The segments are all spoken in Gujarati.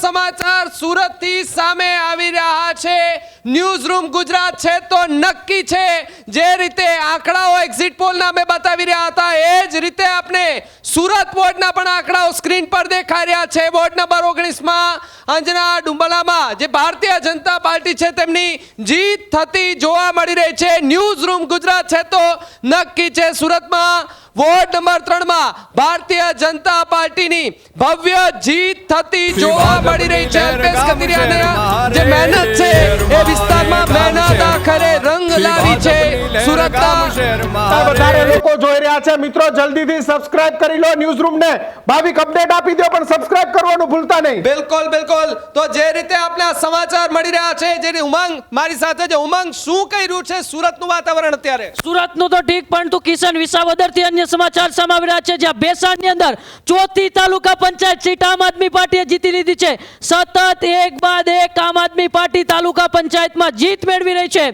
સમાચાર સુરતથી સામે આવી રહ્યા છે। ન્યૂઝ રૂમ ગુજરાત છે તો નક્કી છે જે રીતે આંકડાઓ એક્ઝિટ પોલના અમે બતાવી રહ્યા હતા એ જ રીતે આપણે સુરત બોર્ડના પણ આંકડાઓ સ્ક્રીન પર દેખાઈ રહ્યા છે। બોર્ડ નંબર 19 માં અંજના ડુંબલામાં જે ભારતીય જનતા પાર્ટી છે તેમની જીત થતી જોવા મળી રહી છે। ન્યૂઝ રૂમ ગુજરાત છે તો નક્કી છે સુરતમાં વોર્ડ નંબર 3 માં ભારતીય જનતા પાર્ટીની ભવ્ય જીત થતી જોવા મળી રહી છે। અલ્પેશ કથિરિયાની જે મહેનત છે એ વિસ્તારમાં મહેનત આખરે રંગ લાવી છે। સુરતના વધારે લોકો જોઈ રહ્યા છે મિત્રો, જલ્દીથી સબસ્ક્રાઇબ કરી લો ન્યૂઝ રૂમ ને। ભાવિક અપડેટ આપી દો પણ સબસ્ક્રાઇબ કરવાનું ભૂલતા નહીં। બિલકુલ બિલકુલ। તો જે રીતે આપણે આ સમાચાર મળી રહ્યા છે, જે ઉમંગ મારી સાથે જે ઉમંગ શું કહી રહ્યું છે સુરતનું વાતાવરણ અત્યારે? સુરતનું તો ઠીક, પરંતુ કિશન વિસાવદરથી અન્ય સમાચાર સામે આવી રહ્યા છે, જ્યાં ભેસાણની અંદર ચોથી તાલુકા પંચાયત સીટ આમ આદમી પાર્ટીએ જીતી લીધી છે। સતત એક બાદ એક આમ આદમી પાર્ટી તાલુકા પંચાયતમાં જીત મેળવી રહી છે।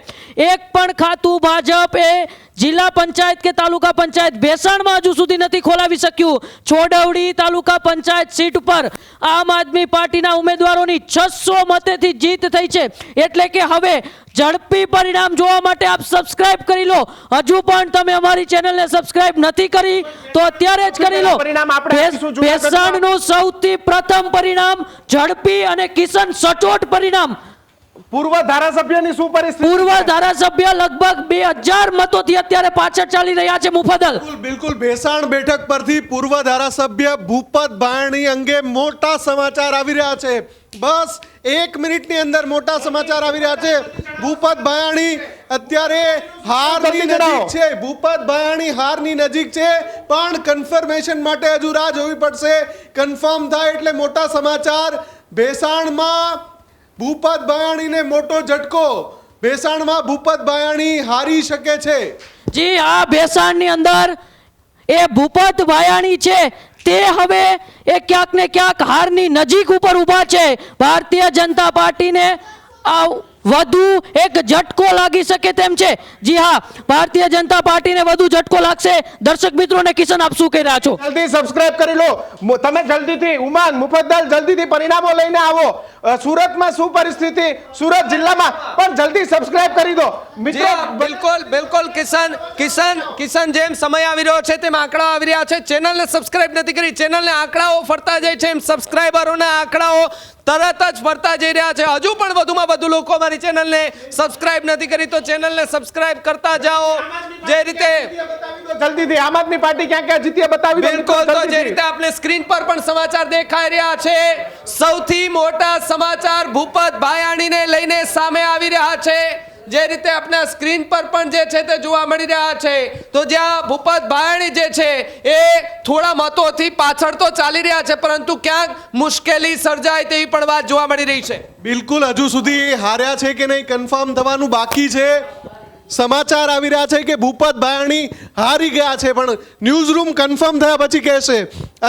એક પણ ખાતું ભાજપ એ જિલ્લા પંચાયત કે તાલુકા પંચાયત ભેસાણમાં હજુ સુધી નથી ખોલાવી શક્યું। છોડવડી તાલુકા પંચાયત સીટ પર આમ આદમી પાર્ટીના ઉમેદવારોની 600 મતેથી જીત થઈ છે। એટલે કે હવે ઝડપી પરિણામ જોવા માટે આપ સબસ્ક્રાઇબ કરી લો। હજુ પણ તમે અમારી ચેનલને સબસ્ક્રાઇબ નથી કરી તો અત્યારે જ કરી લો। ભેસાણનું સૌથી પ્રથમ પરિણામ ઝડપી અને કિશન સચોટ પરિણામ। પૂર્વ ધારાસભ્યની શું પરિસ્થિતિ? પૂર્વ ધારાસભ્ય લગભગ 2000 મતોથી અત્યારે પાછળ ચાલી રહ્યા છે। મુફદ્દલ બિલકુલ ભેસાણ બેઠક પરથી પૂર્વ ધારાસભ્ય ભૂપત ભાયણી અંગે મોટા સમાચાર આવી રહ્યા છે। બસ 1 મિનિટની અંદર મોટા સમાચાર આવી રહ્યા છે। ભૂપત ભાયણી અત્યારે હારની નજીક છે। ભૂપત ભાયણી હારની નજીક છે, પણ કન્ફર્મેશન માટે હજુ રાહ જોવી પડશે। કન્ફર્મ થાય એટલે મોટા સમાચાર। ભેસાણમાં ભૂપત ભાયાણીને મોટો ઝટકો। ભેસાણમાં ભૂપત ભાયાણી હારી શકે છે। જી હા, ભેસાણની અંદર એ ભૂપત ભાયાણી છે તે હવે એ ક્યાંક ને ક્યાંક હારની નજીક ઉપર ઊભા છે। ભારતીય જનતા પાર્ટીને વધુ એક ઝટકો લાગી શકે તેમ છે। જી હા, ભારતીય જનતા પાર્ટીને વધુ ઝટકો લાગશે। દર્શક મિત્રોને કિશન આપ શું કહી રહ્યા છો? જલ્દી સબસ્ક્રાઇબ કરી લો તમે, જલ્દીથી ઉમાન મુફદ્દલ જલ્દીથી પરિણામો લઈને આવો। સુરતમાં શું પરિસ્થિતિ, સુરત જિલ્લામાં પણ જલ્દી સબસ્ક્રાઇબ કરી દો મિત્રો। બિલકુલ બિલકુલ કિશન જેમ સમય આવી રહ્યો છે તેમ આંકડા આવી રહ્યા છે। ચેનલને સબસ્ક્રાઇબ નથી કરી, ચેનલને આંકડાઓ ફરતા જાય છે એમ સબસ્ક્રાઇબરોના આંકડાઓ તરત જ ફરતા જઈ રહ્યા છે। હજુ પણ વધુમાં વધુ લોકો મારી ચેનલને સબસ્ક્રાઇબ નથી કરી તો ચેનલને સબસ્ક્રાઇબ કરતા જાઓ। જે રીતે જલ્દીથી આમ આદમી પાર્ટી ક્યાં ક્યાં જીતી બતાવી દો। બિલકુલ, તો જે રીતે આપણે સ્ક્રીન પર પણ સમાચાર દેખાઈ રહ્યા છે, સૌથી મોટા સમાચાર ભૂપત ભાયાણીને લઈને સામે આવી રહ્યા છે। જે રીતે આપણે સ્ક્રીન પર પણ જે છે તે જોવા મળી રહ્યા છે, તો જ્યાં ભૂપત ભાયાણી જે છે એ થોડા મતોથી પાછળ તો ચાલી રહ્યા છે, પરંતુ ક્યાંક મુશ્કેલી સર્જાય તેવી પણ વાત જોવા મળી રહી છે। બિલકુલ હજુ સુધી હાર્યા છે કે નહીં કન્ફર્મ થવાનું બાકી છે। સમાચાર આવી રહ્યા છે કે ભૂપત ભાયાણી હારી ગયા છે, પણ ન્યૂઝ રૂમ કન્ફર્મ થયા પછી કહેશે।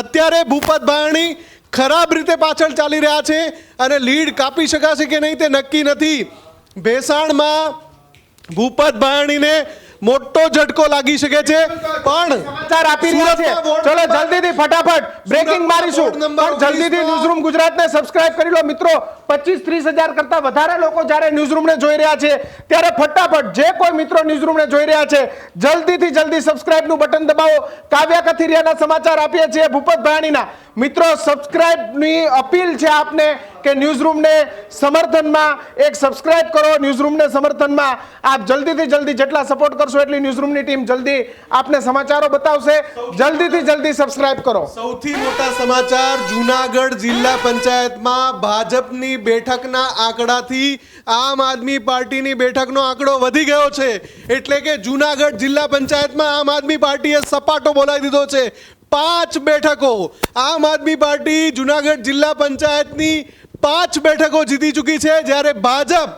અત્યારે ભૂપત ભાયાણી ખરાબ રીતે પાછળ ચાલી રહ્યા છે અને લીડ કાપી શકાશે કે નહીં તે નક્કી નથી। ભેસાણમાં ભૂપત ભાયાણીને મોટો ઝટકો લાગી શકે છે, પણ સમાચાર આપી રહ્યા છે। ચલો જલ્દીથી ફટાફટ બ્રેકિંગ મારીશું, પણ જલ્દીથી ન્યૂઝ રૂમ ગુજરાતને સબસ્ક્રાઇબ કરી લો મિત્રો। 25-30 હજાર કરતા વધારે લોકો જ્યારે ન્યૂઝ રૂમને જોઈ રહ્યા છે ત્યારે ફટાફટ જે કોઈ મિત્રો ન્યૂઝ રૂમને જોઈ રહ્યા છે જલ્દીથી જલ્દી સબસ્ક્રાઇબનું બટન દબાવો। કાવ્યા કથિરિયાના સમાચાર આપીએ છીએ ભૂપત ભાયાણીના। મિત્રો સબસ્ક્રાઇબની અપીલ છે આપને કે ન્યૂઝ રૂમને સમર્થનમાં એક સબસ્ક્રાઇબ કરો। ન્યૂઝ રૂમને સમર્થનમાં આપ જલ્દીથી જલ્દી જેટલા સપોર્ટ કરશો એટલી ન્યૂઝ રૂમની ટીમ જલ્દી આપને સમાચારો બતાવશે। જલ્દીથી જલ્દી સબસ્ક્રાઇબ કરો। સૌથી મોટા સમાચાર, જૂનાગઢ જિલ્લા પંચાયતમાં ભાજપની બેઠકના આંકડાથી આમ આદમી પાર્ટીની બેઠકનો આંકડો વધી ગયો છે। એટલે કે જૂનાગઢ જિલ્લા પંચાયતમાં આમ આદમી પાર્ટીએ સપાટો બોલાવી દીધો છે। 5 બેઠકો આમ આદમી પાર્ટી જૂનાગઢ જિલ્લા પંચાયતની 5 બેઠકો જીતી ચૂકી છે, જ્યારે ભાજપ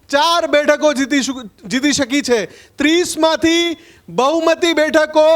4 બેઠકો જીતી શકી છે। 30 માંથી બહુમતી બેઠકો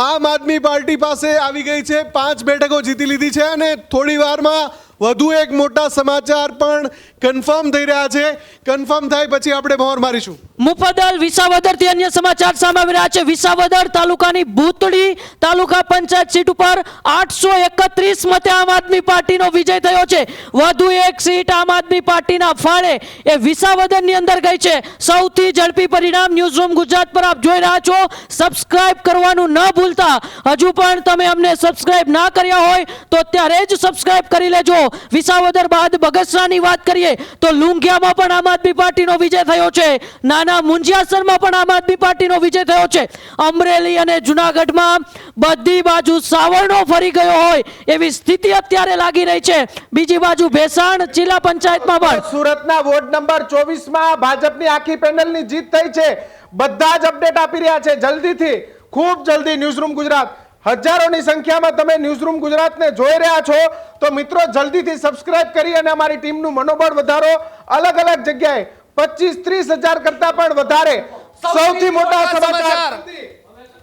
આમ આદમી પાર્ટી પાસે આવી ગઈ છે। 5 બેઠકો જીતી લીધી છે અને થોડી વારમાં વધુ એક મોટા સમાચાર પણ કન્ફર્મ થઈ રહ્યા છે। કન્ફર્મ થાય પછી આપણે મોહર મારીશું। મુફદ્દલ વિસાવદરથી અન્ય સમાચાર સામે આવી રહ્યા છે. વિસાવદર તાલુકાની ભૂતળી તાલુકા પંચાયત સીટ ઉપર 831 મતે આમ આદમી પાર્ટીનો વિજય થયો છે. વધુ એક સીટ આમ આદમી પાર્ટીના ફાળે એ વિસાવદરની અંદર ગઈ છે. સૌથી ઝડપી પરિણામ ન્યૂઝરૂમ ગુજરાત પર આપ જોઈ રહ્યા છો. સબસ્ક્રાઇબ કરવાનું ન ભૂલતા. હજુ પણ તમે અમને સબસ્ક્રાઇબ ના કર્યા હોય તો અત્યારે જ સબસ્ક્રાઇબ કરી લેજો. વિસાવદર બાદ બગસરાની વાત કરીએ તો લુંઘિયામાં પણ આમ આદમી પાર્ટીનો વિજય થયો છે. નાના મુંજિયાસરમાં પણ આમ આદમી પાર્ટીનો વિજય થયો છે. અમરેલી અને જુનાગઢમાં બધી બાજુ સાવરણો ફરી ગયો હોય એવી સ્થિતિ અત્યારે લાગી રહી છે. બીજી બાજુ ભેસાણ જિલ્લા પંચાયતમાં પણ સુરતના વોર્ડ નંબર 24 માં ભાજપની આખી પેનલની જીત થઈ છે. બધા જ અપડેટ આપી રહ્યા છે. જલ્દીથી, ખૂબ જલ્દી ન્યૂઝરૂમ ગુજરાત, હજારોની સંખ્યામાં તમે ન્યૂઝરૂમ ગુજરાતને જોઈ રહ્યા છો તો મિત્રો જલ્દીથી સબસ્ક્રાઇબ કરી અને અમારી ટીમનું મનોબળ વધારો. અલગ અલગ જગ્યાએ 25-30 હજાર કરતા પણ વધારે સૌથી મોટા સમાચાર.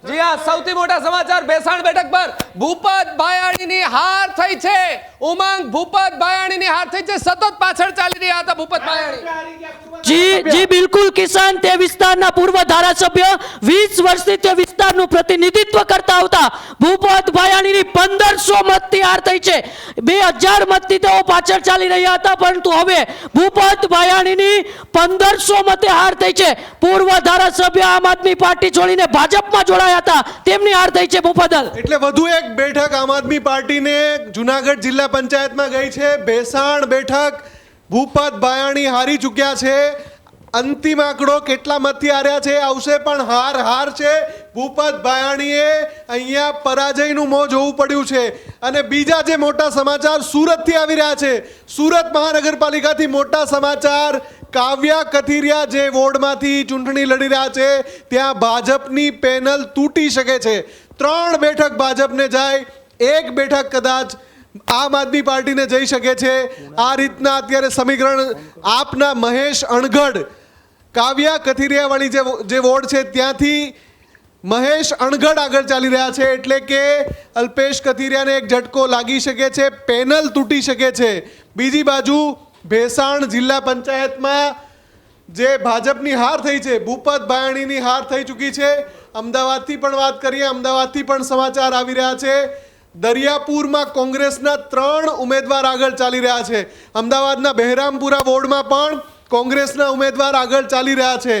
જી હા, સૌથી મોટા સમાચાર ભેસાણ બેઠક પર ભૂપત ભાયાણીની હાર થઈ છે. ઉમંગ ભૂપત ભાયાણીની હાર થઈ છે. સતત પાછળ ચાલી રહ્યા હતા ભૂપત ભાયાણી. જી બિલકુલ કિસાન, તે વિસ્તારના પૂર્વ ધારાસભ્ય 20 વર્ષથી તે વિસ્તારનું પ્રતિનિધિત્વ કરતા આવતા ભૂપત ભાયાણીની 1500 મતથી હાર થઈ છે. 2000 મતથી તેઓ પાછળ ચાલી રહ્યા હતા, પરંતુ હવે ભૂપત ભાયાણીની 1500 મતે હાર થઈ છે. પૂર્વ ધારાસભ્ય આમ આદમી પાર્ટી છોડીને ભાજપમાં જોડાયા હતા, તેમની હાર થઈ છે. મુફદ્દલ એટલે વધુ એક બેઠક આમ આદમી પાર્ટીને જુનાગઢ જિલ્લા પંચાયતમાં ગઈ છે. ભેસાણ બેઠક ભૂપત ભાયાણી હારી ચૂક્યા છે. અંતિમ આંકડો કેટલા મતથી હાર્યા છે આવશે, પણ હાર છે. ભૂપત ભાયાણીએ અહીંયા પરાજયનું મોં જોવું પડ્યું છે. અને બીજા જે મોટા સમાચાર સુરતથી આવી રહ્યા છે, સુરત મહાનગરપાલિકાથી મોટા સમાચાર. કાવ્યા કથિરિયા જે વોર્ડમાંથી ચૂંટણી લડી રહ્યા છે ત્યાં ભાજપની પેનલ તૂટી શકે છે. 3 બેઠક ભાજપને જાય, 1 બેઠક કદાચ આમ આદમી પાર્ટીને જઈ શકે છે. આ રીતના અત્યારે સમીકરણ આપના મહેશ અણગઢ, કાવ્યા કથિરિયા વાળી જે વોર્ડ છે ત્યાંથી મહેશ અણગઢ આગળ ચાલી રહ્યા છે. એટલે કે અલ્પેશ કથિરિયાને એક ઝટકો લાગી શકે છે, પેનલ તૂટી શકે છે. બીજી બાજુ ભેસાણ જિલ્લા પંચાયતમાં જે ભાજપની હાર થઈ છે, ભૂપત ભાયાણીની હાર થઈ ચૂકી છે. અમદાવાદથી પણ વાત કરીએ, અમદાવાદથી પણ સમાચાર આવી રહ્યા છે. દરિયાપુરમાં કોંગ્રેસના 3 ઉમેદવાર આગળ ચાલી રહ્યા છે. અમદાવાદના બહેરામપુરા વોર્ડમાં પણ કોંગ્રેસના ઉમેદવાર આગળ ચાલી રહ્યા છે.